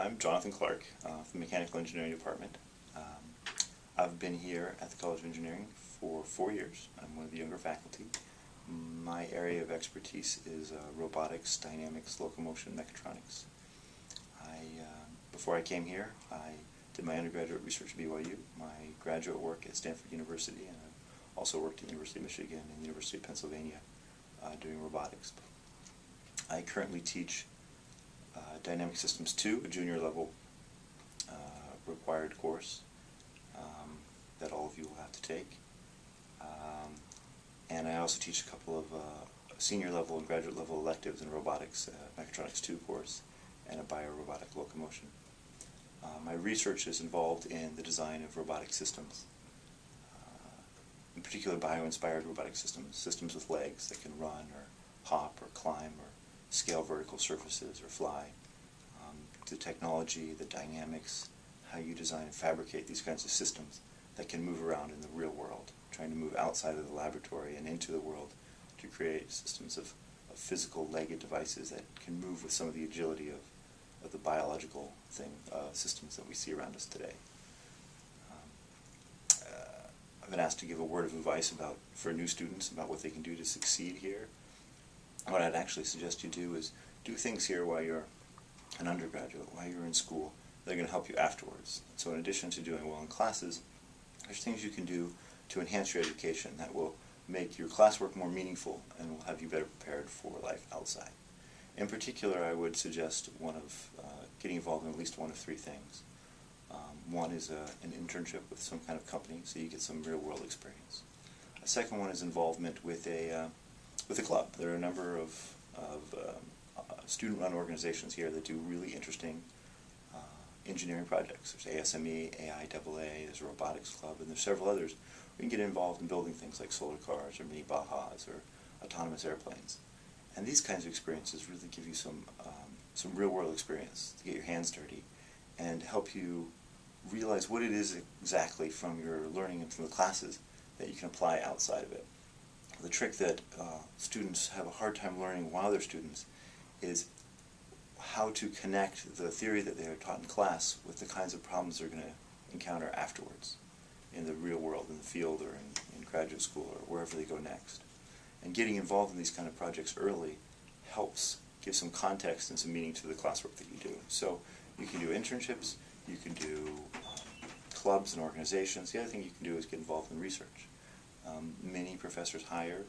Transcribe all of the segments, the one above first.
I'm Jonathan Clark from the Mechanical Engineering Department. I've been here at the College of Engineering for 4 years. I'm one of the younger faculty. My area of expertise is robotics, dynamics, locomotion, mechatronics. Before I came here, I did my undergraduate research at BYU, my graduate work at Stanford University, and I've also worked at the University of Michigan and the University of Pennsylvania doing robotics. I currently teach Dynamic Systems 2, a junior level required course that all of you will have to take. And I also teach a couple of senior level and graduate level electives in robotics, Mechatronics 2 course, and a biorobotic locomotion. My research is involved in the design of robotic systems, in particular bioinspired robotic systems, systems with legs that can run or hop or climb or scale vertical surfaces or fly. The technology, the dynamics, how you design and fabricate these kinds of systems that can move around in the real world, trying to move outside of the laboratory and into the world to create systems of physical legged devices that can move with some of the agility of the biological systems that we see around us today. I've been asked to give a word of advice for new students about what they can do to succeed here. What I'd actually suggest you do is do things here while you're an undergraduate, while you're in school, that are going to help you afterwards. So in addition to doing well in classes, there's things you can do to enhance your education that will make your classwork more meaningful and will have you better prepared for life outside. In particular, I would suggest getting involved in at least one of 3 things. One is an internship with some kind of company, so you get some real-world experience. A second one is involvement with a club. There are a number of student-run organizations here that do really interesting engineering projects. There's ASME, AIAA, there's a robotics club, and there's several others. We can get involved in building things like solar cars or mini Bajas or autonomous airplanes. And these kinds of experiences really give you some real-world experience to get your hands dirty and help you realize what it is exactly from your learning and from the classes that you can apply outside of it. The trick that students have a hard time learning while they're students is how to connect the theory that they are taught in class with the kinds of problems they're going to encounter afterwards in the real world, in the field or in graduate school or wherever they go next. And getting involved in these kind of projects early helps give some context and some meaning to the classwork that you do. So you can do internships, you can do clubs and organizations. The other thing you can do is get involved in research. Many professors hire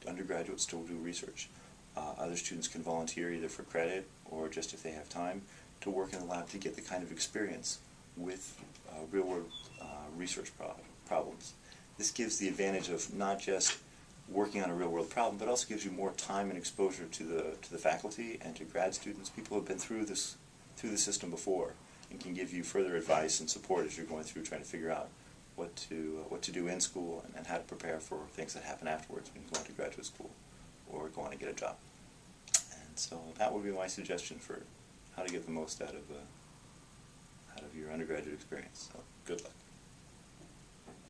undergraduates to do research. Other students can volunteer either for credit or just if they have time to work in the lab to get the kind of experience with real-world research problems. This gives the advantage of not just working on a real-world problem, but also gives you more time and exposure to the faculty and to grad students, people who have been through the system before, and can give you further advice and support as you're going through trying to figure out what to do in school and how to prepare for things that happen afterwards when you go into graduate school or go on to get a job. And so that would be my suggestion for how to get the most out of your undergraduate experience. So good luck.